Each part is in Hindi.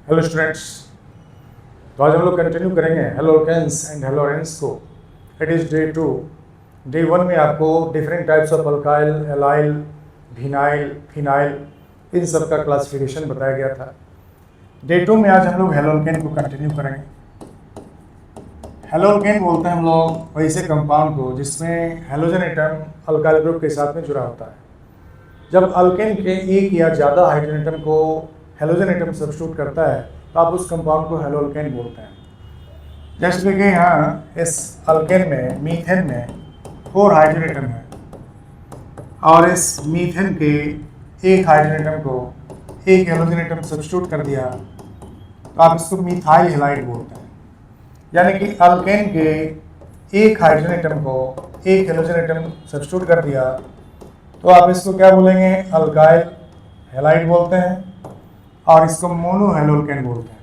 हेलो स्टूडेंट्स, तो आज हम लोग कंटिन्यू करेंगे हेलोकेन्स एंड हेलोरेंस को। It is day 2। डे 1 में आपको different types of alkyl, allyl, vinyl, phenyl इन सब का क्लासिफिकेशन बताया गया था। डे 2 में आज हम लोग हेलोकेन को कंटिन्यू करेंगे। हेलोकेन बोलते हैं हम लोग वैसे कंपाउंड को जिसमें हेलोजन एटम अल्काइल ग्रुप के साथ में जुड़ा होता है। जब अल्केन के एक या ज़्यादा हाइड्रोजन एटम को हेलोजन एटम सब्स्टिट्यूट करता है तो आप उस कंपाउंड को हेलोकेन बोलते हैं। जैसे देखिए यहाँ इस अल्केन में, मीथेन में 4 हाइड्रोजन एटम है और इस मीथेन के एक हाइड्रोजन एटम को एक हेलोजन एटम सब्स्टिट्यूट कर दिया तो आप इसको मिथाइल हैलाइड बोलते हैं। यानी कि अल्केन के एक हाइड्रोजन एटम को एक हेलोजन एटम सब्स्टिट्यूट कर दिया तो आप इसको क्या बोलेंगे? अल्काइल हैलाइड बोलते हैं और इसको मोनो हेलोकेन बोलते हैं।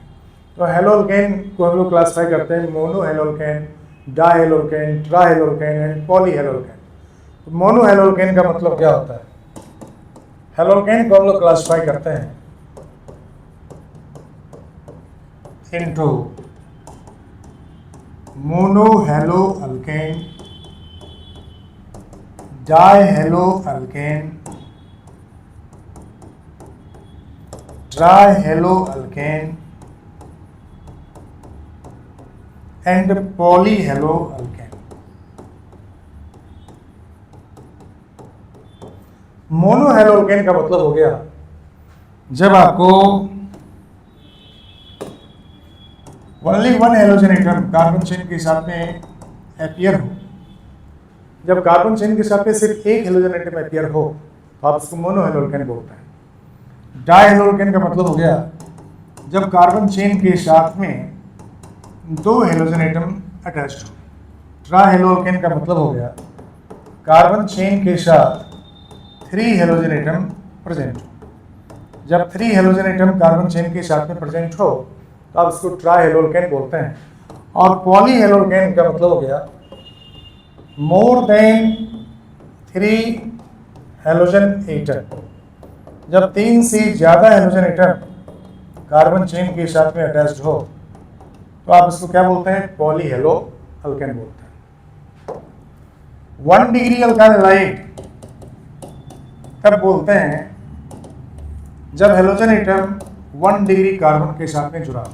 तो हेलोकेन को हम लोग क्लासिफाई करते हैं mono haloalkane, डाहेलोकेन, ट्राहेलोकेन and poly haloalkane. तो मोनो हेलोकेन का मतलब क्या होता है? हेलोकेन को हम लोग क्लासिफाई करते हैं into mono halo alkane, dihalo alkane, trihalo alkane and polyhalo alkane. Monohalo alkane का मतलब हो गया जब आपको only one halogen atom carbon chain के साथ में अपीयर हो। जब कार्बन चेन के साथ में सिर्फ एक हेलोजन एटम अपीयर हो तो आप उसको मोनोहेलो अल्केन बोलते हैं। डायहेलोकेन का मतलब हो गया जब कार्बन चेन के साथ में 2 हेलोजन एटम अटैच्ड हो। ट्राहेलोकेन का मतलब हो गया कार्बन चेन के साथ 3 हेलोजन एटम प्रेजेंट हो। जब 3 हेलोजन एटम कार्बन चेन के साथ में प्रेजेंट हो तो आप इसको ट्राहेलोकेन बोलते हैं। और पॉलीहेलोकेन का मतलब हो गया मोर देन 3 हेलोजन एटम। जब 3 से ज़्यादा हेलोजन एटम कार्बन चेन के साथ में अटैच्ड हो तो आप इसको क्या बोलते हैं? पॉलीहेलो अल्केन बोलते हैं। 1 डिग्री अल्काइल हैलाइड कब बोलते हैं? जब हेलोजन एटम 1 डिग्री कार्बन के साथ में जुड़ा हो।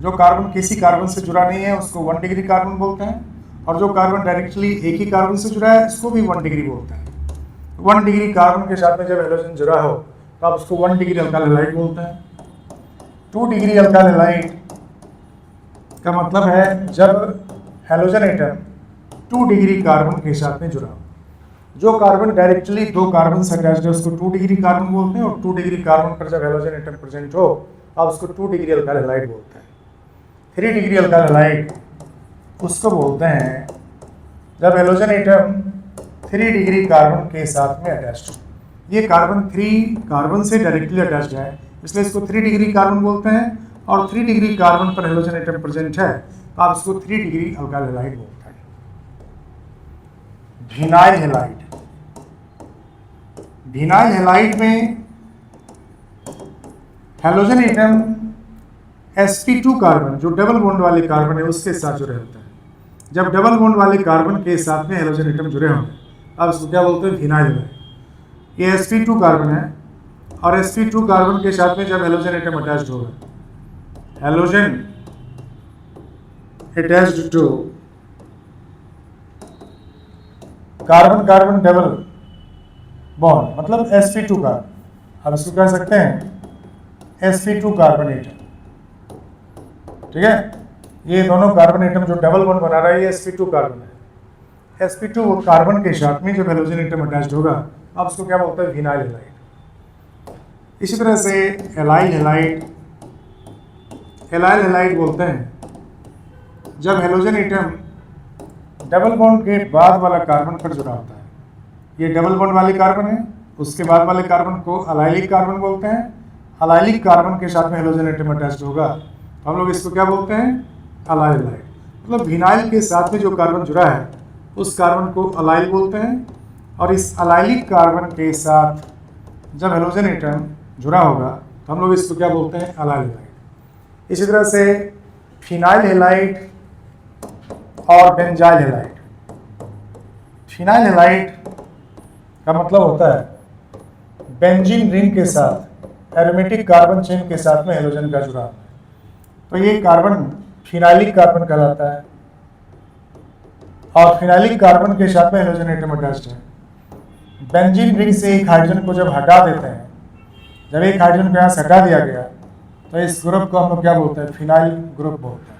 जो कार्बन किसी कार्बन से जुड़ा नहीं है उसको 1 डिग्री कार्बन बोलते हैं और जो कार्बन डायरेक्टली एक ही कार्बन से जुड़ा है इसको भी 1 डिग्री बोलते हैं। 1 डिग्री कार्बन के साथ में जब हेलोजन जुड़ा हो तो आप उसको 1 डिग्री अल्काइल हैलाइड बोलते हैं। 2 डिग्री अल्काइल हैलाइड का मतलब है जब हेलोजन एटम 2 डिग्री कार्बन के साथ में जुड़ा हो। जो कार्बन डायरेक्टली 2 कार्बन से अटैच्ड है उसको 2 डिग्री कार्बन बोलते हैं और 2 डिग्री कार्बन पर जब हेलोजन एटम प्रेजेंट हो आप उसको 2 डिग्री अल्काइल हैलाइड बोलते हैं। 3 डिग्री अल्काइल हैलाइड उसको बोलते हैं जब हेलोजन एटम 3 डिग्री कार्बन के साथ में अटैच्ड हो। ये कार्बन 3 कार्बन से डायरेक्टली अटैच्ड है इसलिए इसको 3 डिग्री कार्बन बोलते हैं और 3 डिग्री कार्बन पर हेलोजन एटम प्रेजेंट है तो आप इसको 3 डिग्री अल्काइल हैलाइड बोलते हैं। विनाइल हैलाइड, विनाइल हैलाइड में हेलोजन एटम sp2 कार्बन जो डबल बॉन्ड वाले कार्बन है उसके साथ जुड़े होते हैं। जब डबल बॉन्ड वाले कार्बन के साथ में हेलोजन एटम जुड़े होंगे अब इसको क्या बोलते हैं? Vinyl halide. ये sp2 कार्बन है और sp2 कार्बन के साथ में जब हेलोजन एटम अटैच्ड होगा, halogen attached to carbon carbon double bond मतलब sp2 कार्बन, अब इसको कह सकते हैं sp2 कार्बन एटम। ठीक है, ये दोनों कार्बन एटम जो डबल बॉन्ड बना रहा है ये sp2 कार्बन है। sp2 कार्बन के साथ में जब हेलोजन एटम अटैच्ड होगा अब उसको क्या बोलते हैं? Vinyl halide. इसी तरह से एलाइल हैलाइड, एलाइल हैलाइड बोलते हैं जब हेलोजन एटम डबल बॉन्ड के बाद वाला कार्बन पर जुड़ा होता है। ये डबल बॉन्ड वाले कार्बन है, उसके बाद वाले कार्बन को अलाइलिक कार्बन बोलते हैं। अलाइलिक कार्बन के साथ में हेलोजन एटम अटैच्ड होगा तो हम लोग इसको क्या बोलते हैं? Allyl halide. मतलब विनाइल के साथ में जो कार्बन जुड़ा है उस कार्बन को अलाइल बोलते हैं और इस अलाइलिक कार्बन के साथ जब हेलोजन एटम जुड़ा होगा तो हम लोग इसको क्या बोलते हैं? Allyl halide. इसी तरह से फिनाइल हैलाइड और बेंजाइल हैलाइड। फिनाइल हैलाइड का मतलब होता है बेंजीन रिंग के साथ एरोमेटिक कार्बन चेन के साथ में हेलोजन का जुड़ाव। तो ये कार्बन फिनाइलिक कार्बन कहलाता है और फिनाइलिक कार्बन के साथ में हेलोजन एटम अटैच्ड है। बेंजीन रिंग से एक हाइड्रोजन को जब हटा देते हैं, जब एक हाइड्रोजन को यहाँ से हटा दिया गया तो इस ग्रुप को हम लोग क्या बोलते हैं? फिनाइल ग्रुप बोलते हैं।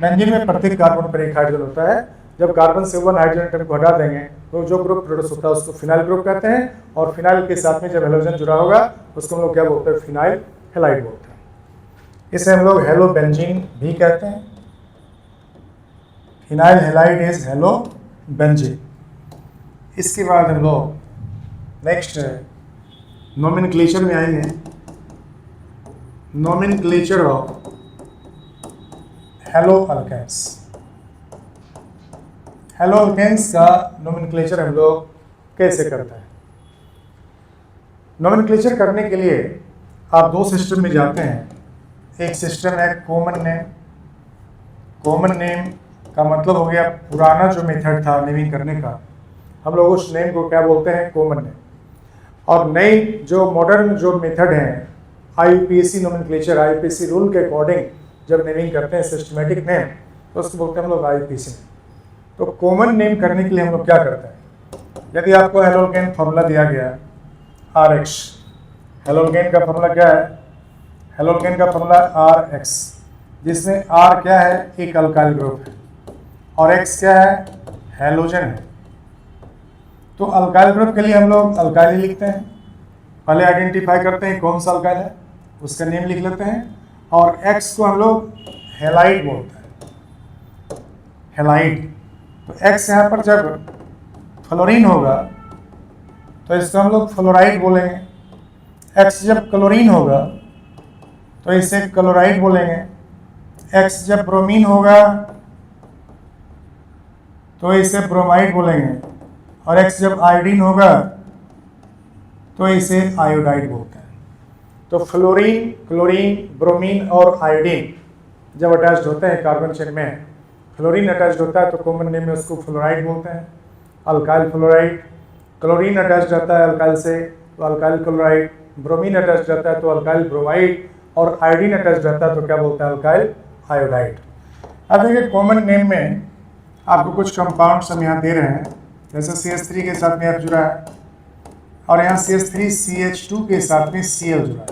बेंजीन में प्रत्येक कार्बन पर एक हाइड्रोजन होता है। जब कार्बन से वन हाइड्रोजन एटम को हटा देंगे तो जो ग्रुप प्रोड्यूस होता है उसको फिनाइल ग्रुप कहते हैं, और फिनाइल के साथ में जब हेलोजन जुड़ा होगा उसको हम लोग क्या बोलते हैं? फिनाइल हैलाइड बोलते हैं। इसे हम लोग हेलो बेंजीन भी कहते हैं। Phenyl halide is halo benzene. इसके बाद हम लोग नेक्स्ट नोमेनक्लेचर में आएंगे। Nomenclature of halo alkanes. Halo alkanes का नोमेनक्लेचर हम लोग कैसे करते हैं? नोमेनक्लेचर करने के लिए आप दो सिस्टम में जाते हैं। एक सिस्टम है कॉमन नेम। कॉमन नेम का मतलब हो गया पुराना जो मेथड था नेमिंग करने का, हम लोग उस नेम को क्या बोलते हैं? Common name. और नई जो मॉडर्न जो मेथड है आईयूपीएसी नोमेनक्लेचर, आईयूपीएसी रूल के अकॉर्डिंग जब नेमिंग करते हैं सिस्टमेटिक नेम तो उसको बोलते हैं हम लोग आईयूपीएसी। तो कॉमन नेम करने के लिए हम लोग क्या करते हैं? यदि आपको हेलोल्केन फॉर्मूला दिया गया RX, हेलोल्केन का फॉर्मूला क्या है? हेलोल्केन का फॉर्मूला RX, जिसमें R क्या है? एक अल्काइल ग्रुप है और X क्या है? हेलोजन है। तो अल्काइल ग्रुप के लिए हम लोग अल्काइल ही लिखते हैं। पहले आइडेंटिफाई करते हैं कौन सा अल्काइल है, उसका नेम लिख लेते हैं, और X को हम लोग हैलाइड बोलते हैं। हैलाइड। तो X यहाँ पर जब फ्लोरीन होगा तो इसको हम लोग फ्लोराइड बोलेंगे। X जब क्लोरीन होगा तो इसे क्लोराइड बोलेंगे। X जब ब्रोमीन होगा तो इसे ब्रोमाइड बोलेंगे, और X जब आयोडीन होगा तो इसे आयोडाइड बोलते हैं। तो फ्लोरीन, क्लोरीन, ब्रोमीन और आयोडीन जब अटैच्ड होते हैं कार्बन चेन में, फ्लोरीन अटैच्ड होता है तो कॉमन नेम में उसको फ्लोराइड बोलते हैं, अल्काइल फ्लोराइड। क्लोरीन अटैच्ड रहता है अल्काइल से तो अल्काइल क्लोराइड, ब्रोमीन अटैच्ड रहता है तो अल्काइल ब्रोमाइड, और आयोडीन अटैच्ड रहता है तो क्या बोलते हैं? Alkyl iodide. अब देखिए कॉमन नेम में आपको कुछ कंपाउंड्स हम यहाँ दे रहे हैं, जैसे CH3 के साथ में F जुड़ा है, और यहाँ CH3CH2 के साथ में Cl जुड़ा है।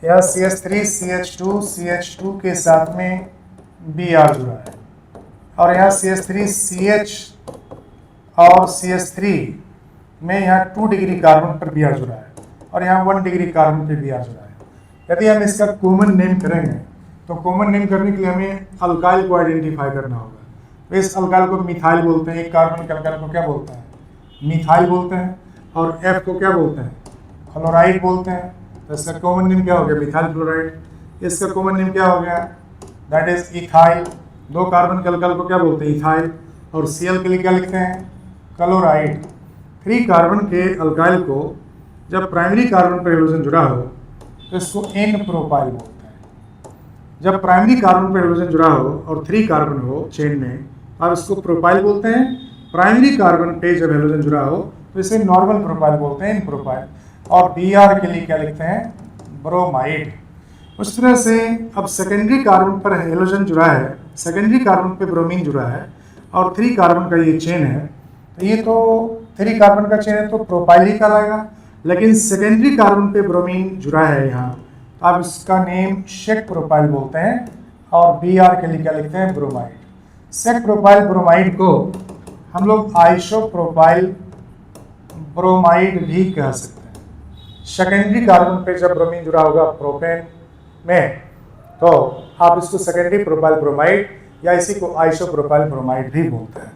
यहाँ CH3CH2 के साथ में Br जुड़ा है, और यहाँ CH3CH और CH3 में यहाँ 2 डिग्री कार्बन पर Br जुड़ा है, और यहाँ 1 डिग्री कार्बन पर Br जुड़ा है। यदि हम इसका कॉमन नेम करेंगे तो कॉमन नेम करने के लिए हमें अल्काइल को आइडेंटिफाई करना होगा। तो इस अल्काइल को मिथाइल बोलते हैं। एक कार्बन के अल्काइल को क्या बोलते हैं? मिथाइल बोलते हैं। और F को क्या बोलते हैं? फ्लोराइड बोलते हैं। तो इसका कॉमन नेम क्या हो गया? Methyl fluoride. इसका कॉमन नेम क्या हो गया? That is ethyl. दो कार्बन के अल्काइल को क्या बोलते हैं? इथाइल। और Cl के लिए क्या लिखते हैं? क्लोराइड। 3 कार्बन के अल्काइल को जब प्राइमरी कार्बन पर हेलोजन जुड़ा हो तो इसको N प्रोपाइल बोलते हैं। जब प्राइमरी कार्बन पर हेलोजन जुड़ा हो और 3 कार्बन हो चेन में, अब इसको प्रोपाइल बोलते हैं। प्राइमरी कार्बन पे जब हेलोजन जुड़ा हो तो इसे नॉर्मल प्रोपाइल बोलते हैं, N प्रोपाइल। और Br के लिए क्या लिखते हैं? ब्रोमाइड। उस तरह से अब सेकेंडरी कार्बन पर हेलोजन जुड़ा है, सेकेंडरी कार्बन पे ब्रोमीन जुड़ा है, और 3 कार्बन का ये चेन है, तो ये तो 3 कार्बन का चेन है तो प्रोपाइल ही कहलाएगा। लेकिन सेकेंडरी कार्बन पे ब्रोमीन जुड़ा है यहाँ, अब इसका नेम शेक प्रोपाइल बोलते हैं, और Br के लिए क्या लिखते हैं? ब्रोमाइड। शेक प्रोपाइल ब्रोमाइड को हम लोग आइसोप्रोपाइल ब्रोमाइड भी कह सकते हैं। सेकेंडरी कार्बन पे जब ब्रोमीन जुड़ा होगा प्रोपेन में तो आप इसको सेकेंडरी प्रोपाइल ब्रोमाइड या इसी को आइसोप्रोपाइल ब्रोमाइड भी बोलते हैं।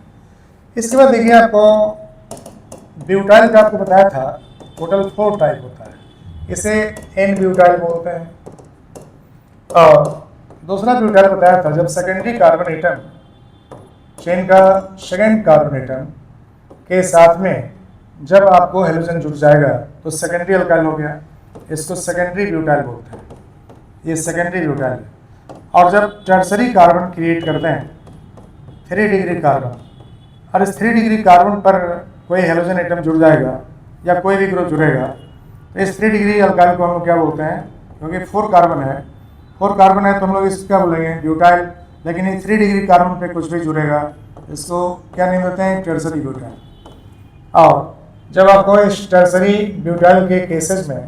इसके बाद देखिए आपको ब्यूटाइल का आपको बताया था टोटल 4 टाइप होता है। इसे N ब्यूटाइल बोलते हैं। और दूसरा ब्यूटाइल बताया था जब सेकेंडरी कार्बन एटम चेन का सेकेंड कार्बन एटम के साथ में जब आपको हेलोजन जुड़ जाएगा तो सेकेंडरी अल्काइल हो गया, इसको सेकेंडरी ब्यूटाइल बोलते हैं। ये सेकेंडरी ब्यूटाइल है। और जब टर्सरी कार्बन क्रिएट करते हैं 3 डिग्री कार्बन, और इस 3 डिग्री कार्बन पर कोई हेलोजन एटम जुड़ जाएगा या कोई भी ग्रुप जुड़ेगा, तो इस 3 डिग्री अल्काइल को हम लोग क्या बोलते हैं, क्योंकि 4 कार्बन है, 4 कार्बन है तो हम लोग इसको क्या बोलेंगे, ब्यूटाइल। लेकिन ये 3 डिग्री कार्बन पे कुछ भी जुड़ेगा, इसको क्या नेम देते हैं, टर्सरी ब्यूटाइल। और जब आपको इस टर्सरी ब्यूटाइल के केसेस में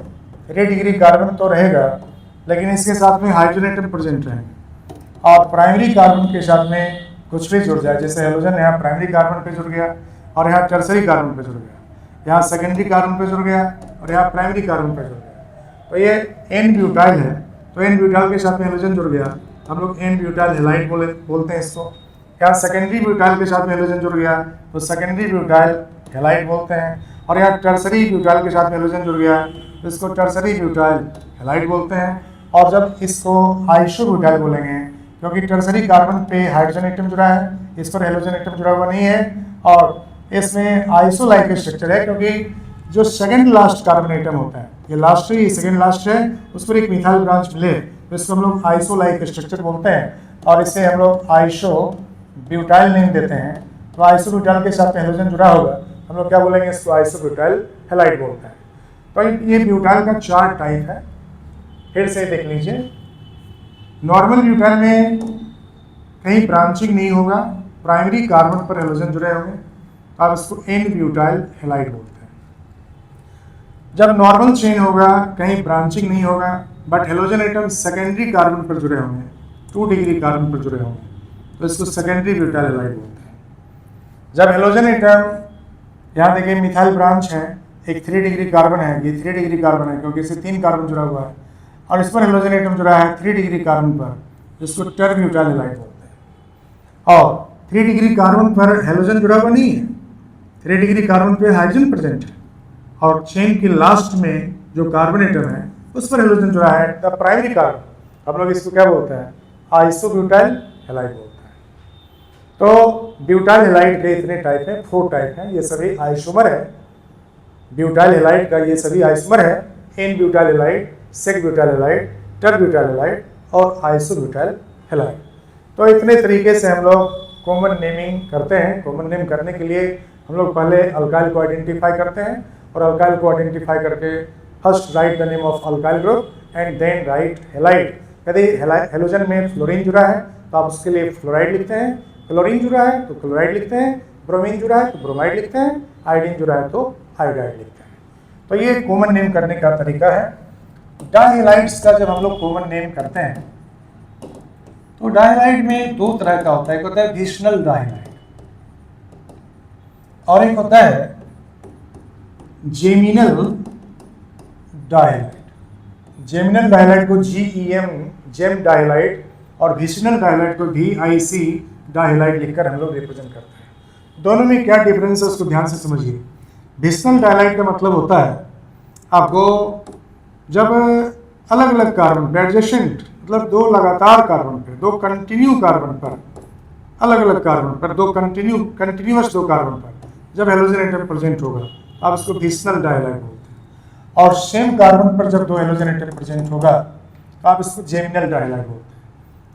3 डिग्री कार्बन तो रहेगा, लेकिन इसके साथ में हाइड्रोजन एटम प्रेजेंट रहेंगे, और प्राइमरी कार्बन के साथ में कुछ भी जुड़ जाए, जैसे हेलोजन यहाँ प्राइमरी कार्बन पे जुड़ गया और यहाँ टर्सरी कार्बन पे जुड़ गया, यहाँ सेकेंडरी कार्बन पे जुड़ गया और यहाँ प्राइमरी कार्बन पे जुड़ गया, तो ये एन ब्यूटाइल है। तो एन ब्यूटाइल के साथ में हेलोजन जुड़ गया, हम लोग एन ब्यूटाइल हेलाइड बोलते हैं इसको। यहाँ सेकेंडरी ब्यूटाइल के साथ में हेलोजन जुड़ गया तो सेकेंडरी ब्यूटाइल हेलाइड बोलते हैं, और यहाँ टर्सरी ब्यूटाइल के साथ में हेलोजन जुड़ गया तो इसको टर्सरी ब्यूटाइल हेलाइड बोलते हैं। और जब इसको आइसो ब्यूटाइल बोलेंगे, क्योंकि टर्सरी कार्बन पे हाइड्रोजन एटम जुड़ा है, इस पर हेलोजन एटम जुड़ा हुआ नहीं है, और इसमें आइसोलाइक स्ट्रक्चर है, क्योंकि जो सेकंड लास्ट कार्बन एटम होता है, ये लास्ट है, ये सेकंड लास्ट है, उस पर एक मिथाइल ब्रांच मिले तो इसको हम लोग आइसोलाइक स्ट्रक्चर बोलते हैं, और इसे हम लोग आइसो ब्यूटाइल नेम देते हैं। तो आइसो ब्यूटाइल के साथ हेलोजन जुड़ा होगा, हम लोग क्या बोलेंगे, इसको आइसो ब्यूटाइल हेलाइड बोलते हैं। तो ये ब्यूटाइल का 4 टाइप है, फिर से देख लीजिए। नॉर्मल ब्यूटाइल में कहीं ब्रांचिंग नहीं होगा, प्राइमरी कार्बन पर हेलोजन जुड़े होंगे, तो आप इसको एन ब्यूटाइल हेलाइड बोलते हैं। जब नॉर्मल चेन होगा, कहीं ब्रांचिंग नहीं होगा, but halogen atom secondary carbon पर जुड़े होंगे, 2 डिग्री कार्बन पर जुड़े होंगे, तो इसको सेकेंडरी ब्यूटाइल हेलाइड बोलते हैं। जब हेलोजन एटम, यहाँ देखिए मिथाइल ब्रांच है, एक 3 डिग्री कार्बन है, ये 3 डिग्री कार्बन है क्योंकि इससे 3 कार्बन जुड़ा हुआ है, और इस पर हेलोजन एटम जुड़ा है 3 डिग्री कार्बन पर, जिसको टर ब्यूटाइल हेलाइड बोलते हैं। और 3 डिग्री कार्बन पर हेलोजन जुड़ा हुआ नहीं है, 3 डिग्री कार्बन पे हाइड्रोजन प्रेजेंट है, और चेन के लास्ट में जो कार्बन एटम है उस पर हेलोजन जुड़ा है, द प्राइमरी कार्बन। हम लोग इसको क्या बोलते हैं, आइसो ब्यूटाइल हेलाइड बोलते हैं। तो ब्यूटाइल हेलाइड के इतने टाइप हैं, 4 टाइप हैं, ये सभी आइसोमर है। ब्यूटाइल हेलाइड का ये सभी आइसोमर है, n butyl halide, sec butyl halide, ter butyl halide और आइसो ब्यूटाइल हेलाइड। तो इतने तरीके से हम लोग कॉमन नेमिंग करते हैं। कॉमन नेम करने के लिए हम लोग पहले अल्काइल को आइडेंटिफाई करते हैं, और अल्काइल को आइडेंटिफाई करके first write the name of alkyl group and then write halide. यदि हेलोजन में फ्लोरीन जुड़ा है तो आप उसके लिए फ्लोराइड लिखते हैं, क्लोरीन जुड़ा है तो क्लोराइड लिखते हैं, ब्रोमीन जुड़ा है तो ब्रोमाइड लिखते हैं, आयोडीन जुड़ा है तो आयोडाइड लिखते हैं। तो ये कॉमन नेम करने का तरीका है। डायहेलाइड्स का जब हम लोग कॉमन नेम करते हैं तो डायहेलाइड में 2 तरह का होता है, एक होता है विशनल डायहेलाइड और एक होता है जेमिनल डायहेलाइड। जेमिनल डायहेलाइड को GEM जेम डायहेलाइड और विशनल डायहेलाइड को VIC डायहेलाइड लिखकर हम लोग रिप्रेजेंट करते हैं। दोनों में क्या डिफरेंस है उसको ध्यान से समझिए। विशनल डायहेलाइड का मतलब होता है आपको जब अलग अलग कार्बन एडजेसेंट, मतलब 2 लगातार कार्बन पे, 2 कंटिन्यू कार्बन पर, अलग अलग कार्बन पर 2 कंटिन्यूअस 2 कार्बन पर जब हेलोजन एटम प्रेजेंट होगा आप इसको विशनल डायहेलाइड बोलते हैं। और सेम कार्बन पर जब 2 हेलोजन एटम प्रेजेंट होगा तो आप इसको जेमिनल डायहेलाइड बोलते हैं।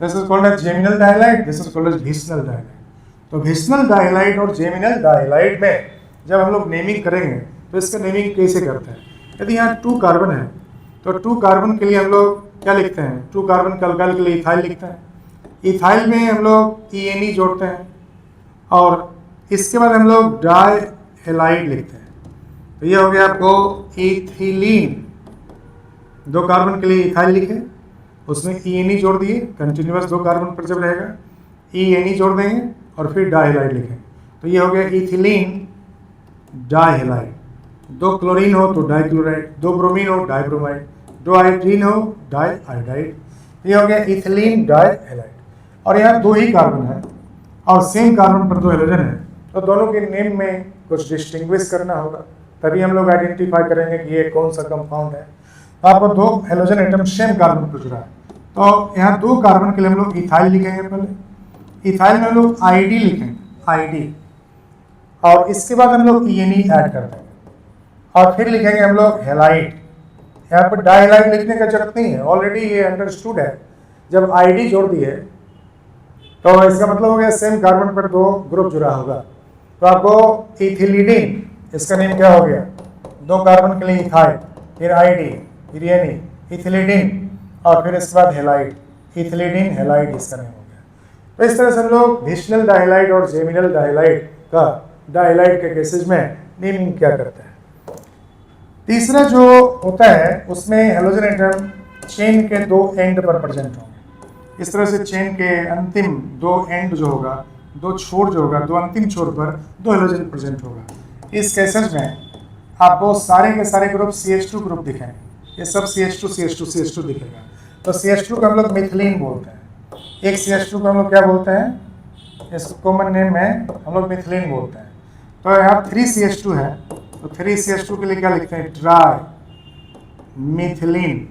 This is called as geminal dihalide, this is called as vicinal dihalide. तो विशनल डायहेलाइड और जेमिनल डायहेलाइड में जब हम लोग नेमिंग करेंगे तो इसका नेमिंग कैसे करते हैं। यदि यहाँ 2 कार्बन है तो 2 कार्बन के लिए हम लोग क्या लिखते हैं, 2 कार्बन के अल्काइल के लिए इथाइल लिखते हैं। इथाइल में हम लोग ENE जोड़ते हैं, और इसके बाद हम लोग डाई हेलाइड लिखते हैं। तो ये हो गया आपको इथिलीन। 2 कार्बन के लिए इथाइल लिखे, उसमें ENE जोड़ दिए, कंटिन्यूअस 2 कार्बन पर जब रहेगा ENE जोड़ देंगे और फिर डाइहेलाइड लिखें। तो ये हो गया इथिलीन डाइहेलाइड। 2 क्लोरीन हो तो डाइक्लोराइड, 2 ब्रोमीन हो डाइब्रोमाइड, 2 आयोडीन हो डाइआयोडाइड। ये हो गया इथिलीन डाइहेलाइड। और यहाँ 2 ही कार्बन है और सेम कार्बन पर 2 हेलोजन है, तो दोनों के नेम में कुछ डिस्टिंग्विश करना होगा, तभी हम लोग आइडेंटिफाई करेंगे कि ये कौन सा कंपाउंड है। तो आपको 2 हेलोजन एटम सेम कार्बन पर जुड़ा है, तो यहाँ 2 कार्बन के लिए हम लोग इथाइल लिखेंगे। पहले इथाइल में हम लोग ID लिखेंगे, ID, और इसके बाद हम लोग ENE ऐड कर देंगे, और फिर लिखेंगे हम लोग हेलाइड, यहाँ पर डाइहाइलाइड लिखने का जरूरत नहीं है, ऑलरेडी ये अंडरस्टूड है। जब आईडी जोड़ दिए तो इसका मतलब हो गया सेम कार्बन पर दो ग्रुप जुड़ा होगा। तो आपको इथिलीडिन, इसका नेम क्या हो गया, दो कार्बन के लिए इथाइल, फिर आईडी, फिर एनी, इथिलीडिन, और फिर इसके बाद हेलाइड, इथिलीडिन हेलाइड इसका नेम हो गया। तो इस तरह से हम लोग विशनल डाइहाइलाइड और जेमिनल डाइहाइलाइड का डाइहाइलाइड के केसेस में नेमिंग क्या करते हैं। तीसरा जो होता है उसमें हेलोजन एटम चेन के दो एंड पर प्रेजेंट होंगे। इस तरह से चेन के अंतिम दो एंड जो होगा, दो छोर जो होगा, दो अंतिम छोर पर दो हेलोजन प्रेजेंट होगा। इस केसेस में आपको सारे के सारे ग्रुप CH2 ग्रुप दिखेंगे, ये सब CH2 CH2 CH2 दिखेगा। तो CH2 को हम लोग मिथिलीन बोलते हैं। एक CH2 को हम लोग क्या बोलते हैं, इस कॉमन नेम में हम लोग मिथिलीन बोलते हैं। तो यहाँ 3CH2 है, तो 3CH2 के लिए क्या लिखते हैं, ट्राई मिथिलीन,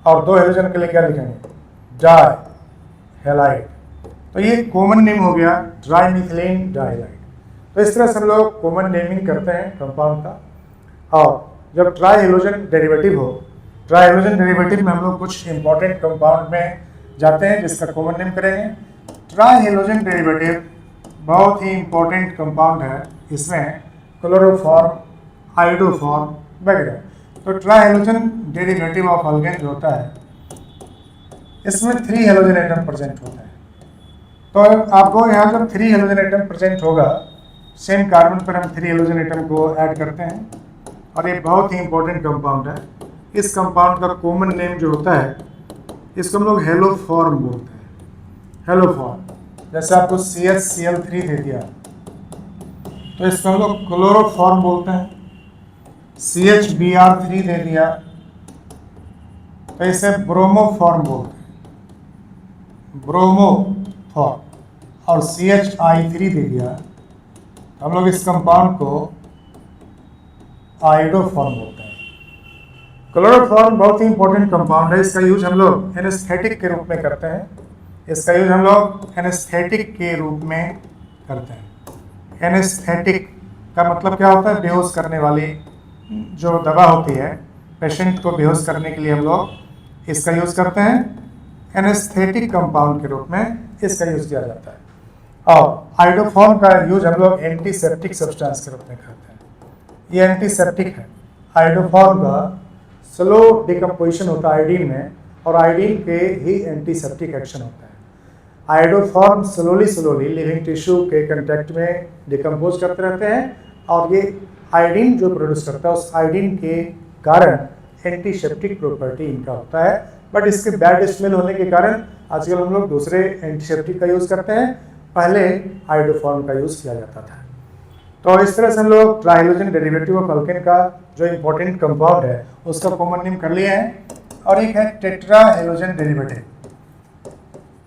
और दो हेलोजन के लिए क्या लिखेंगे, डाई हेलाइड। तो ये कॉमन नेम हो गया ट्राई मिथिलीन डाइहाइलाइड। तो इस तरह से हम लोग कॉमन नेमिंग करते हैं कंपाउंड का। और जब ट्राई हेलोजन डेरिवेटिव हो, ट्राई हेलोजन डेरिवेटिव में हम लोग कुछ इंपॉर्टेंट कंपाउंड में जाते हैं जिसका कॉमन नेम करेंगे। ट्राई हेलोजन डेरिवेटिव बहुत ही इंपॉर्टेंट कंपाउंड है, इसमें क्लोरोफॉर्म, आयोडोफॉर्म वगैरह। तो try halogen derivative of alkane जो होता है इसमें 3 हेलोजन एटम प्रेजेंट होता है। तो आपको यहाँ जब 3 हेलोजन एटम प्रेजेंट होगा, सेम कार्बन पर हम 3 हेलोजन एटम को ऐड करते हैं, और ये बहुत ही इंपॉर्टेंट कंपाउंड है। इस कंपाउंड का कॉमन नेम जो होता है इसको हम लोग हेलोफॉर्म बोलते हैं, हेलोफॉर्म। जैसे आपको CHCl3 दे दिया तो इसको हम लोग क्लोरोफॉर्म बोलते हैं। CHBr3 दे दिया तो इसे ब्रोमोफॉर्म बोलते हैं, ब्रोमोफॉर्म। और CHI3 दे दिया तो हम लोग इस कंपाउंड को आयोडोफॉर्म बोलते हैं। क्लोरोफॉर्म बहुत ही इंपॉर्टेंट कंपाउंड है, इसका यूज हम लोग एनेस्थेटिक के रूप में करते हैं। इसका यूज हम लोग एनेस्थेटिक के रूप में करते हैं। एनेस्थेटिक का मतलब क्या होता है, बेहोश करने वाली जो दवा होती है, पेशेंट को बेहोश करने के लिए हम लोग इसका यूज करते हैं। एनेस्थेटिक कंपाउंड के रूप में इसका यूज किया जाता है। और आयोडोफॉर्म का यूज हम लोग एंटीसेप्टिक सब्सटेंस के रूप में करते हैं। ये एंटीसेप्टिक है। आयोडोफॉर्म का स्लो डिकम्पोजिशन होता है आयोडीन में, और आयोडीन के ही एंटीसेप्टिक एक्शन होता है। आयोडोफॉर्म स्लोली लिविंग टिश्यू के कंटेक्ट में डिकम्पोज करते रहते हैं, और ये आयोडीन जो प्रोड्यूस करता है उस आयोडीन के कारण एंटीसेप्टिक प्रॉपर्टी इनका होता है। बट इसके बैड स्मेल होने के कारण आजकल हम लोग दूसरे एंटीसेप्टिक का यूज़ करते हैं, पहले आयोडोफॉर्म का यूज़ किया जाता था। तो इस तरह से हम लोग ट्राइहेलोजन डेरिवेटिव ऑफ अल्केन का जो इंपॉर्टेंट कंपाउंड है उसका कॉमन नेम कर लिया है। और एक है टेट्राहेलोजन डेरिवेटिव।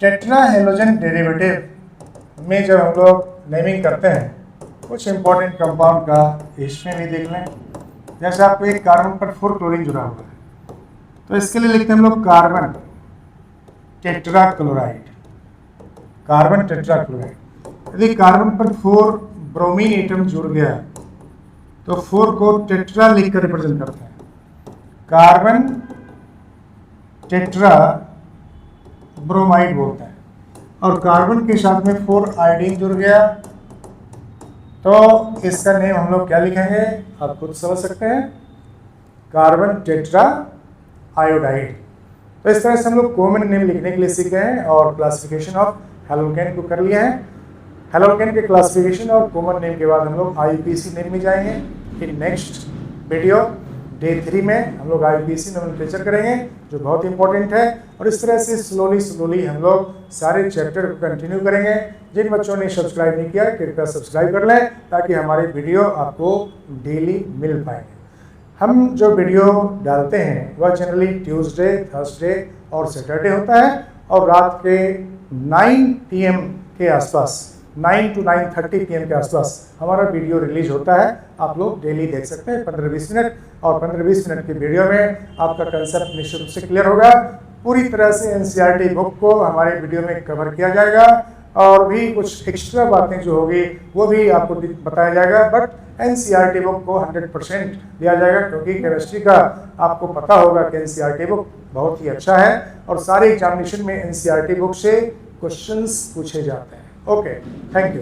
टेट्राहेलोजन डेरिवेटिव में जब हम लोग नेमिंग करते हैं कुछ इंपॉर्टेंट कंपाउंड का इसमें भी देख लें। जैसे आपको एक कार्बन पर 4 क्लोरीन जुड़ा हुआ है तो इसके लिए लिखते हैं हम लोग कार्बन टेट्राक्लोराइड, कार्बन टेट्राक्लोराइड। यदि कार्बन पर 4 ब्रोमीन एटम जुड़ गया तो 4 को टेट्रा लिख कर रिप्रेजेंट करते हैं, कार्बन टेट्रा ब्रोमाइड बोलते हैं। और कार्बन के साथ में 4 आयोडीन जुड़ गया तो इसका नेम हम लोग क्या लिखेंगे, आप खुद समझ सकते हैं, कार्बन टेट्रा आयोडाइड। तो इस तरह से हम लोग कॉमन नेम लिखने के लिए सीख गए हैं और क्लासिफिकेशन ऑफ हैलोकेन को कर लिया है। हैलोकेन के क्लासिफिकेशन और कॉमन नेम के बाद हम लोग IUPAC नेम में जाएंगे। फिर नेक्स्ट वीडियो डे 3 में हम लोग IUPAC नोमेनक्लेचर करेंगे जो बहुत इंपॉर्टेंट है। और इस तरह से स्लोली हम लोग सारे चैप्टर को कंटिन्यू करेंगे। जिन बच्चों ने सब्सक्राइब नहीं किया कृपया सब्सक्राइब कर लें ताकि हमारे वीडियो आपको डेली मिल पाएंगे। हम जो वीडियो डालते हैं वह जनरली ट्यूसडे, थर्सडे और सैटरडे होता है, और रात के 9 PM के आसपास, 9 to 9:30 PM के आसपास हमारा वीडियो रिलीज होता है। आप लोग डेली देख सकते हैं 15-20 मिनट, और 15-20 मिनट के वीडियो में आपका कंसेप्ट निश्चित रूप से क्लियर होगा। पूरी तरह से NCERT बुक को हमारे वीडियो में कवर किया जाएगा। और भी कुछ एक्स्ट्रा बातें जो होगी वो भी आपको बताया जाएगा, बट एनसीईआरटी बुक को 100% दिया जाएगा, क्योंकि केमिस्ट्री का आपको पता होगा कि एनसीईआरटी बुक बहुत ही अच्छा है और सारे एग्जामिनेशन में एनसीईआरटी बुक से क्वेश्चंस पूछे जाते हैं। Okay, thank you.